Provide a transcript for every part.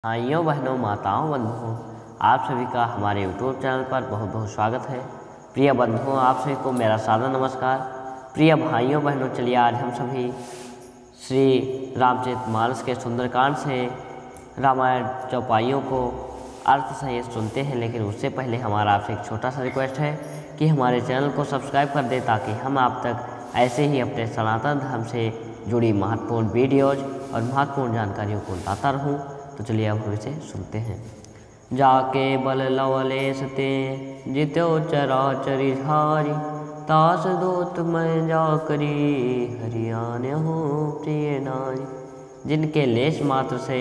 भाइयों बहनों माताओं बंधुओं, आप सभी का हमारे यूट्यूब चैनल पर बहुत बहुत स्वागत है। प्रिय बंधुओं, आप सभी को मेरा सादर नमस्कार। प्रिय भाइयों बहनों, चलिए आज हम सभी श्री रामचरितमानस के सुंदरकांड से रामायण चौपाइयों को अर्थ सहित सुनते हैं। लेकिन उससे पहले हमारा आपसे एक छोटा सा रिक्वेस्ट है कि हमारे चैनल को सब्सक्राइब कर दें, ताकि हम आप तक ऐसे ही अपने सनातन धर्म से जुड़ी महत्वपूर्ण वीडियोज और महत्वपूर्ण जानकारियों को लाता रहूँ। तो चलिए अब हम इसे सुनते हैं। जाके बल लवलेश ते जित्यो चराचरि झारी, तास दूत मैं जा करी हरियाण्य हो प्रिय नारी। जिनके लेश मात्र से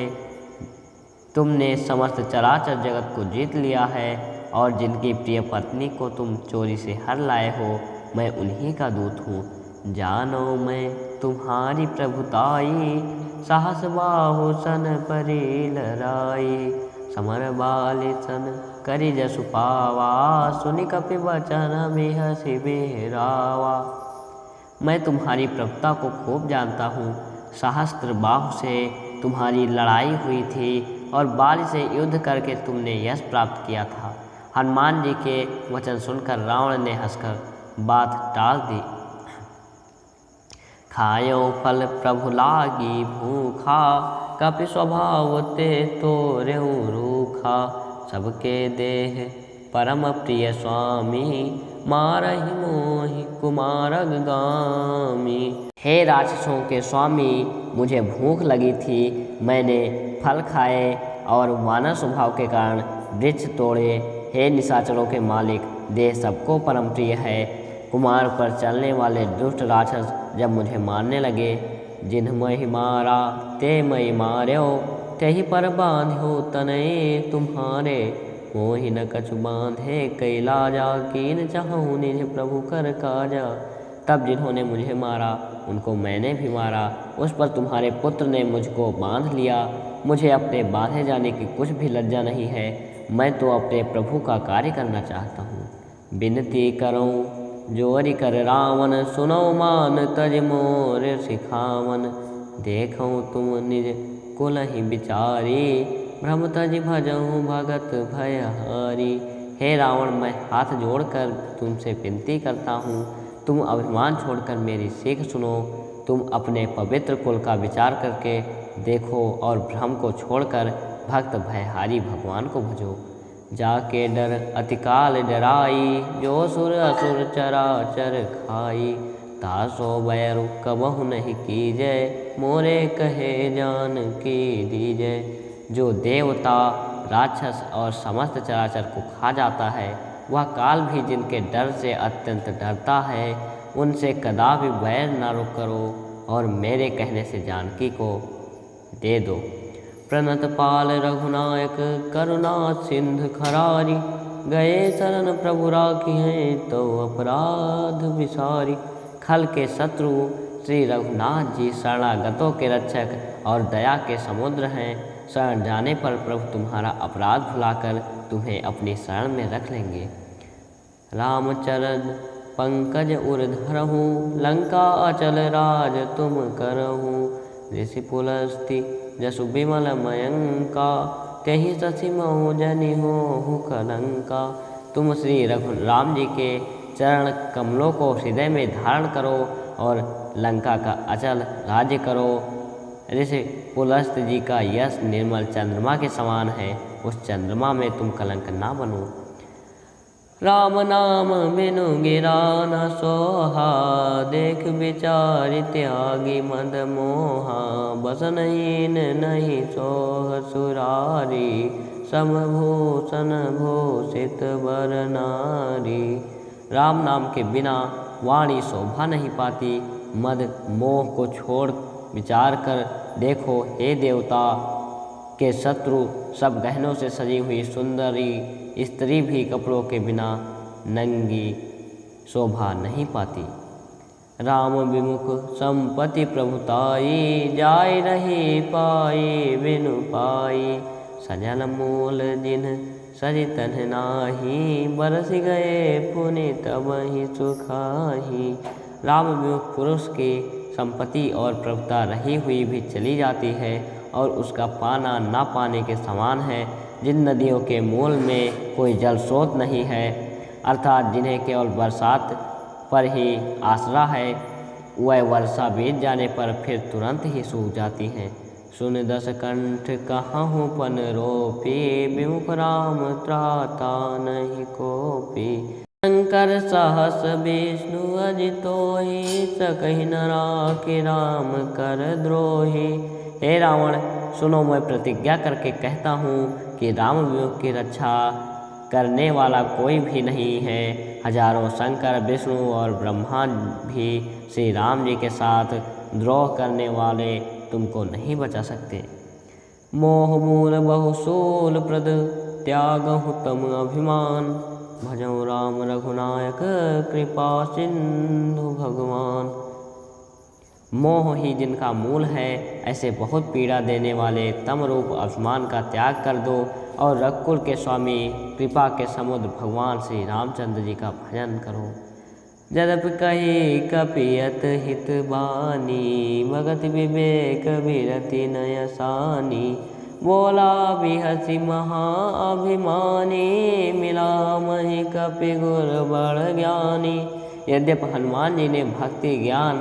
तुमने समस्त चराचर जगत को जीत लिया है और जिनकी प्रिय पत्नी को तुम चोरी से हर लाए हो, मैं उन्हीं का दूत हूँ। जानो मैं तुम्हारी प्रभुताई, साहस बाहु सन परी लराई। समर बाली सन करि जसु पावा, सुनि कपि वचन बिहसि बिहरावा। मैं तुम्हारी प्रभुता को खूब जानता हूँ। सहस्त्र बाहु से तुम्हारी लड़ाई हुई थी और बाली से युद्ध करके तुमने यश प्राप्त किया था। हनुमान जी के वचन सुनकर रावण ने हंसकर बात टाल दी। खायो फल प्रभु लागी भूखा, कपि स्वभाव ते तोरेउ रूखा। सबके देह परम प्रिय स्वामी, मारहि मोहि कुमारग गामी। हे राक्षसों के स्वामी, मुझे भूख लगी थी, मैंने फल खाए और वानर स्वभाव के कारण वृक्ष तोड़े। हे निशाचरों के मालिक, देह सबको परम प्रिय है। कुमार पर चलने वाले दुष्ट राक्षस जब मुझे मारने लगे, जिन्ह महि मारा ते मई मार्यो, तेहि पर बांध्यो तनये तुम्हारे। मोहि न कछु बांधे कैलाजा, कीन चाहूँ निज प्रभु कर काजा। तब जिन्होंने मुझे मारा उनको मैंने भी मारा, उस पर तुम्हारे पुत्र ने मुझको बांध लिया। मुझे अपने बांधे जाने की कुछ भी लज्जा नहीं है। मैं तो अपने प्रभु का कार्य करना चाहता हूँ। विनती करूँ जोरि कर रावण, सुनो मान तज मोर सिखावन। देखूँ तुम निज कुलहि बिचारी, भ्रम तज भजहूँ भगत भयहारी। हे रावण, मैं हाथ जोड़कर तुमसे विनती करता हूँ, तुम अभिमान छोड़कर मेरी सीख सुनो। तुम अपने पवित्र कुल का विचार करके देखो और भ्रम को छोड़कर भक्त भयहारी भगवान को भजो। जाके डर अतिकाल डराई, जो सुर असुर चराचर खाई। तासो बैरु कबहु नहीं कीजय, मोरे कहे जान की दीजय। जो देवता राक्षस और समस्त चराचर को खा जाता है, वह काल भी जिनके डर से अत्यंत डरता है, उनसे कदापि बैर न करो और मेरे कहने से जानकी को दे दो। प्रणत पाल रघुनायक, करुणा सिंधु खरारी। गए शरण प्रभु राखी हैं, तो अपराध विसारी। खल के शत्रु श्री रघुनाथ जी शरणागतों के रक्षक और दया के समुद्र हैं। शरण जाने पर प्रभु तुम्हारा अपराध भुलाकर तुम्हें अपनी शरण में रख लेंगे। रामचरण पंकज उर धरहूँ, लंका अचल राज तुम करहूँ। ऋषि पुलस्ति जसु विमल मयंका, तेहि शशि महु जनि होहु कलंका। तुम श्री राम जी के चरण कमलों को हृदय में धारण करो और लंका का अचल राज्य करो। ऋषि पुलस्त जी का यश निर्मल चंद्रमा के समान है, उस चंद्रमा में तुम कलंक ना बनो। राम नाम बिनु गिरा न सोहा, देख विचार त्यागी मद मोहा। बसनहीन नहीं सोह सुरारी, समभूषण भूषित वर नारी। राम नाम के बिना वाणी शोभा नहीं पाती। मद मोह को छोड़ विचार कर देखो, हे देवता के शत्रु सब गहनों से सजी हुई सुंदरी स्त्री भी कपड़ों के बिना नंगी शोभा नहीं पाती। राम विमुख संपत्ति प्रभुताई, जाय रही पाई बिनु पाई। सजल मूल जिन सरितन नाही, बरस गए पुनि तबहि सुखाही। राम विमुख पुरुष की संपत्ति और प्रभुता रही हुई भी चली जाती है और उसका पाना ना पाने के समान है। जिन नदियों के मूल में कोई जल स्रोत नहीं है, अर्थात जिन्हें केवल बरसात पर ही आसरा है, वह वर्षा बीत जाने पर फिर तुरंत ही सूख जाती हैं। सुन दस कंठ कहाँ पन रोपी, विमुख राम त्राता नहीं कोपी। शंकर सहस विष्णु अजितोहि, सकहि न राखि राम कर द्रोही। हे रावण, सुनो, मैं प्रतिज्ञा करके कहता हूँ कि राम विमुख की रक्षा करने वाला कोई भी नहीं है। हजारों शंकर, विष्णु और ब्रह्मा भी श्री राम जी के साथ द्रोह करने वाले तुमको नहीं बचा सकते। मोह मूल बहुसूल प्रद, त्यागहु तम अभिमान। भजौ राम रघुनायक, कृपा सिंधु भगवान। मोह ही जिनका मूल है, ऐसे बहुत पीड़ा देने वाले तम रूप अभिमान का त्याग कर दो और रघुकुल के स्वामी, कृपा के समुद्र भगवान श्री रामचंद्र जी का भजन करो। जदप कही कपियत हित बानी, भगत विवेक विरति नयसानी। बोला बिहसी महाअभिमानी, मिला मही कपि गुर बड़ ज्ञानी। यद्यपि हनुमान जी ने भक्ति, ज्ञान,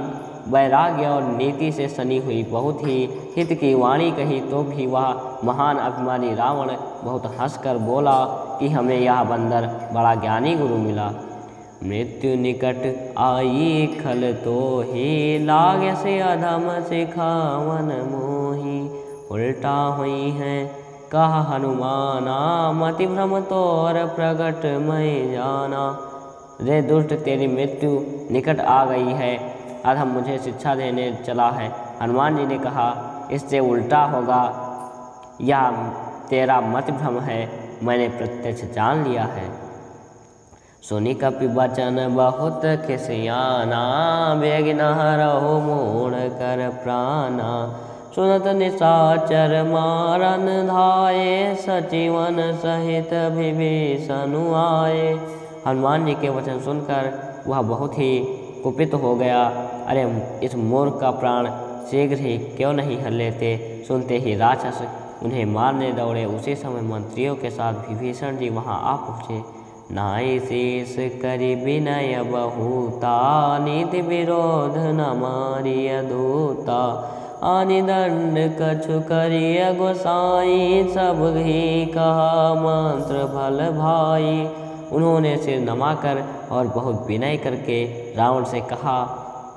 वैराग्य और नीति से सनी हुई बहुत ही हित की वाणी कही, तो भी वह महान अभिमानी रावण बहुत हंसकर बोला कि हमें यह बंदर बड़ा ज्ञानी गुरु मिला। मृत्यु निकट आई खल तो ही, लागे से अधम सिखावन मोही। उल्टा हुई है कहा हनुमाना, मति भ्रम तोर प्रगट मैं जाना। रे दुष्ट, तेरी मृत्यु निकट आ गई है, अधम मुझे शिक्षा देने चला है। हनुमान जी ने कहा, इससे उल्टा होगा, यह तेरा मति भ्रम है, मैंने प्रत्यक्ष जान लिया है। सुनि कपि बचन बहुत खिसियाना, बेगिन हरहु मूढ़ कर प्राणा। सुनत निशाचर मारन धाये, सचिवन सहित विभीषण आए। हनुमान जी के वचन सुनकर वह बहुत ही कुपित हो गया। अरे, इस मूर्ख का प्राण शीघ्र ही क्यों नहीं हर लेते। सुनते ही राक्षस उन्हें मारने दौड़े। उसी समय मंत्रियों के साथ विभीषण जी वहां आ पहुँचे। नाई शेष करि विनय बहुता, नीति विरोध न मारिय दूता। आनि दंड कछु करिय गोसाई, सब ही कहा मंत्र भल भाई। उन्होंने सिर नमाकर और बहुत विनय करके रावण से कहा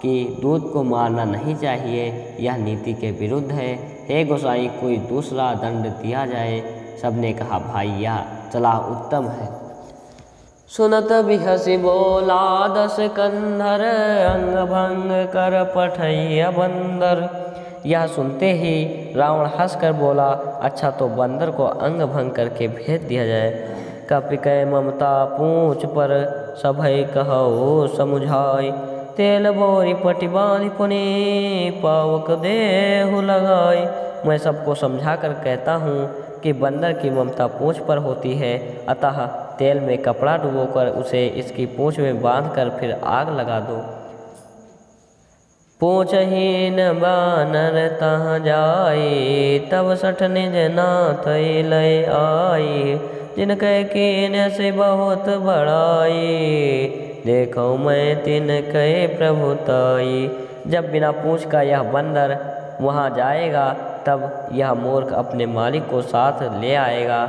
कि दूत को मारना नहीं चाहिए, यह नीति के विरुद्ध है। हे गोसाई, कोई दूसरा दंड दिया जाए। सबने कहा, भाई यह सलाह उत्तम है। सुनत बिहसी बोला दस कंधर, अंग भंग कर पठैया बंदर। यह सुनते ही रावण हंसकर बोला, अच्छा तो बंदर को अंग भंग करके भेज दिया जाए। कपि कै ममता पूछ पर, सभय कहो समुझाई। तेल बोरी पटि बांधि पुनि, पावक देहु लगाई। मैं सबको समझा कर कहता हूँ कि बंदर की ममता पूंछ पर होती है, अतः तेल में कपड़ा डुबोकर उसे इसकी पूंछ में बांधकर फिर आग लगा दो। पूंछहीन बानर तहाँ जाई, तब सठ निज नाथ लय आई। जिनके कीन से बहुत बड़ाई, देखो मैं तिनके प्रभुताई। जब बिना पूंछ का यह बंदर वहाँ जाएगा, तब यह मूर्ख अपने मालिक को साथ ले आएगा,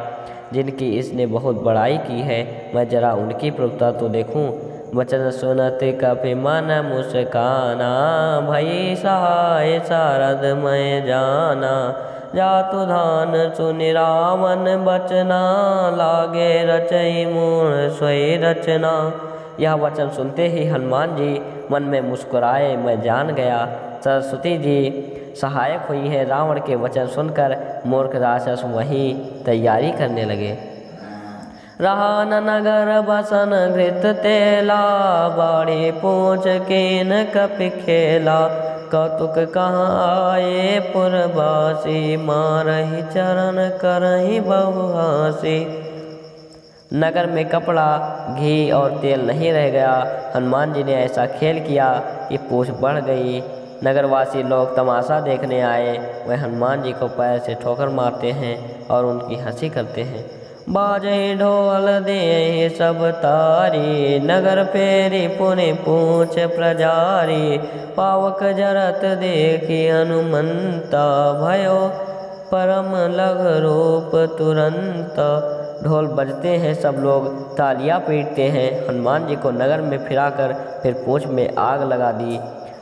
जिनकी इसने बहुत बड़ाई की है। मैं जरा उनकी प्रभुता तो देखूं। वचन सुनत कपि मन मुस्काना, भई सहाय सारद मैं जाना। जातु धान सुनि रावण बचना, लागे रचई मूढ़ सोई रचना। यह वचन सुनते ही हनुमान जी मन में मुस्कुराए। मैं जान गया सरस्वती जी सहायक हुई है। रावण के वचन सुनकर मूर्ख राक्षस वहीं तैयारी करने लगे। रहा न नगर बसन घृत तेला, बाड़ी पूछ कीन कपि खेला। कौतुक कहाँ आए पुरवासी, मारहि चरण करहि बहु हासी। नगर में कपड़ा, घी और तेल नहीं रह गया। हनुमान जी ने ऐसा खेल किया कि पूंछ बढ़ गई नगरवासी लोग तमाशा देखने आए वह हनुमान जी को पैर से ठोकर मारते हैं और उनकी हंसी करते हैं। बाजे ढोल दे सब तारी, नगर फेरी पुनि पूछ प्रजारी। पावक जरत देखी हनुमंता, भयो परम लग रूप तुरंत। ढोल बजते हैं, सब लोग तालियां पीटते हैं। हनुमान जी को नगर में फिराकर फिर पूंछ में आग लगा दी।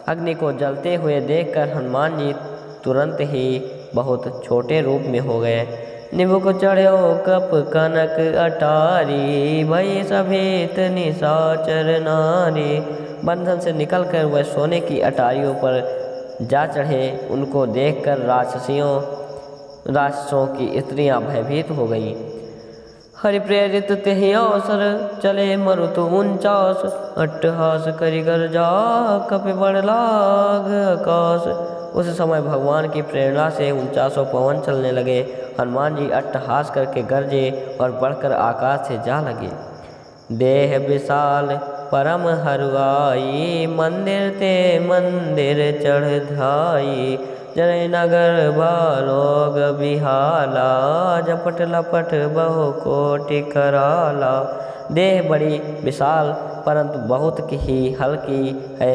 अग्नि को जलते हुए देखकर हनुमान जी तुरंत ही बहुत छोटे रूप में हो गए। निबुक चढ़ो कप कनक अटारी, भई सभेत निशाचर नारी। बंधन से निकलकर वह सोने की अटारियों पर जा चढ़े। उनको देखकर राक्षसों की स्त्रियां भयभीत हो गईं। हरि प्रेरित तेहि अवसर, चले मरुत 49। अट्टहास करि गर्जा, कपि बड़ लाग आकाश। उस समय भगवान की प्रेरणा से 49 पवन चलने लगे। हनुमान जी अट्टहास करके गरजे और बढ़कर आकाश से जा लगे। देह विशाल परम हरुआई, मंदिर ते मंदिर चढ़ धाई। जय नगर बालोग बिहाला, झपट लपट बहु कोटि कराला। देह बड़ी विशाल परंतु बहुत ही हल्की है।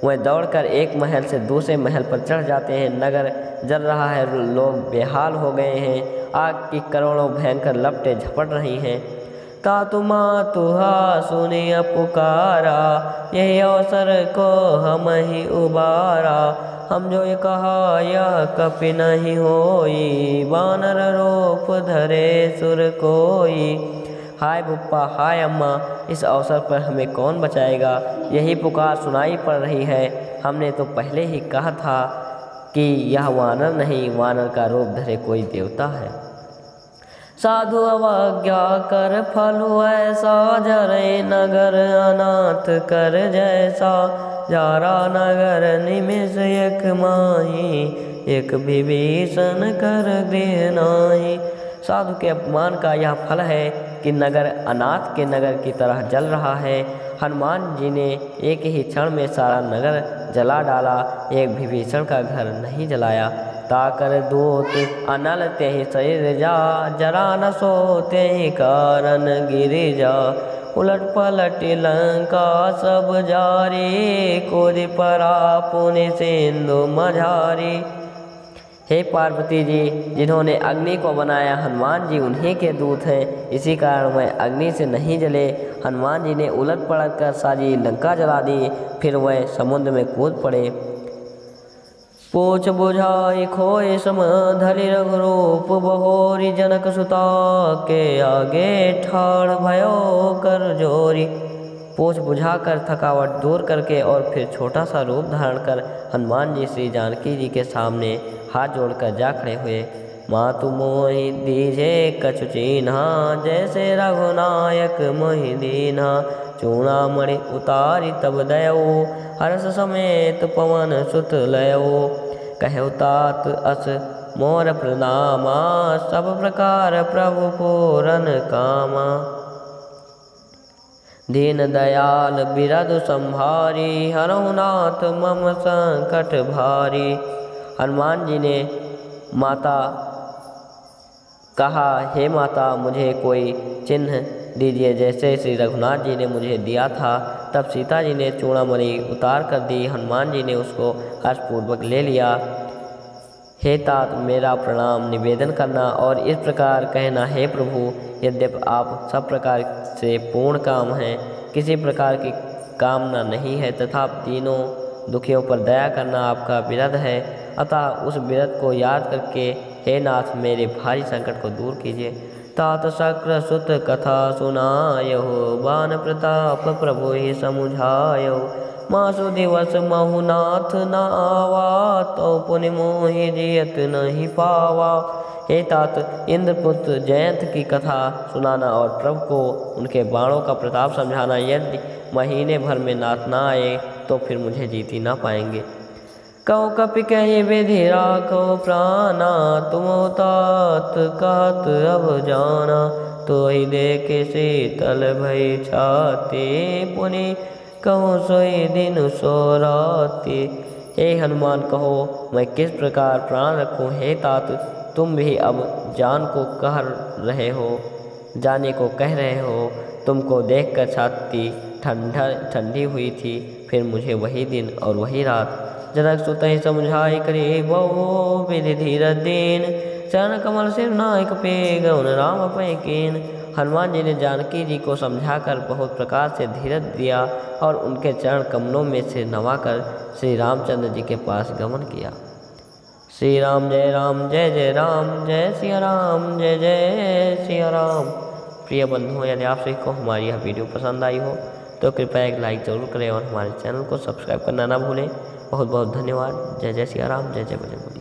वह दौड़कर एक महल से दूसरे महल पर चढ़ जाते हैं। नगर जल रहा है, लोग बेहाल हो गए हैं। आग की करोड़ों भयंकर लपटें झपट रही हैं। तातु मातुहा सुनिया पुकारा, यही अवसर को हम ही उबारा। हम जो ये कहा यह कपि नहीं होई, वानर रूप धरे सुर कोई। हाय बुप्पा, हाय अम्मा, इस अवसर पर हमें कौन बचाएगा? यही पुकार सुनाई पड़ रही है। हमने तो पहले ही कहा था कि यह वानर नहीं, वानर का रूप धरे कोई देवता है। साधु अवज्ञा कर फलु ऐसा, जरे नगर अनाथ कर जैसा। जारा नगर निमिष एक माही, एक विभीषण कर गृह नाही। साधु के अपमान का यह फल है कि नगर अनाथ के नगर की तरह जल रहा है। हनुमान जी ने एक ही क्षण में सारा नगर जला डाला, एक विभीषण का घर नहीं जलाया। ताकर दूत अनल तेहि शरीर जा, जरा न सो तेहि कारण गिर जा। उलट पलट लंका सब जारी, कोरि परा पुनि सिंधु मझारी। हे पार्वती जी, जिन्होंने अग्नि को बनाया हनुमान जी उन्हीं के दूत हैं, इसी कारण वह अग्नि से नहीं जले। हनुमान जी ने उलट पलट कर सारी लंका जला दी, फिर वह समुद्र में कूद पड़े। पूछ बुझाई खोए सम धरि रघुरूप, बहोरी जनक सुता के आगे ठाड़ भयो कर जोरी। पूछ बुझाकर थकावट दूर करके और फिर छोटा सा रूप धारण कर हनुमान जी श्री जानकी जी के सामने हाथ जोड़कर जा खड़े हुए। मातु मोहि दीजे कछु चीन्हा, जैसे रघुनायक मोहि दीन्हा। चूड़ामणि उतारी तब दयऊ, हर्ष समेत पवन सुत लयऊ। कहु तात अस मोर प्रणामा, सब प्रकार प्रभु पूरन कामा। दीन दयाल बिरधु संभारी, हरहु नाथ मम संकट भारी। हनुमान जी ने माता कहा, हे माता, मुझे कोई चिन्ह दीजिए जैसे श्री रघुनाथ जी ने मुझे दिया था। तब सीता जी ने चूड़ामणि उतार कर दी। हनुमान जी ने उसको हर्षपूर्वक ले लिया। हे तात, मेरा प्रणाम निवेदन करना और इस प्रकार कहना, हे प्रभु, यद्यपि आप सब प्रकार से पूर्ण काम हैं, किसी प्रकार की कामना नहीं है, तथा तीनों दुखियों पर दया करना आपका बिरध है। अतः उस बिरध को याद करके हे नाथ, मेरे भारी संकट को दूर कीजिए। तात शक्र सुत कथा सुनायो, बान प्रताप प्रभु ही समुझायो। मासु दिवस महु नाथ न आवा, तो पुनि मोहि जियत नहीं पावा। हे तात, इंद्रपुत्र जयंत की कथा सुनाना और प्रभु को उनके बाणों का प्रताप समझाना। यदि महीने भर में नाथ ना आए तो फिर मुझे जीत ही ना पाएंगे। कहो कपि कहि विधि राखो प्राणा, तुम तात कहत अब जाना। तो ही देखे शीतल भई छाती, पुनि कहूँ सोई दिन सो राती। हे हनुमान कहो मैं किस प्रकार प्राण रखूं। हे तात तुम भी अब जाने को कह रहे हो। तुमको देखकर छाती ठंडी हुई थी। फिर मुझे वही दिन और वही रात। जनक सुत ही समझाई करे बहु विधि धीरज दीन। चरण कमल सिर नायक पे गौन राम पे कीन। हनुमान जी ने जानकी जी को समझाकर बहुत प्रकार से धीरज दिया और उनके चरण कमलों में से नवाकर श्री रामचंद्र जी के पास गमन किया। श्री राम जय जय राम, जय सिया राम जय जय सिया राम। प्रिय बंधुओं, यदि आप सभी को हमारी यह वीडियो पसंद आई हो तो कृपया एक लाइक जरूर करें और हमारे चैनल को सब्सक्राइब करना ना भूलें। बहुत बहुत धन्यवाद। जय जय सिया राम, जय जय बजरंग।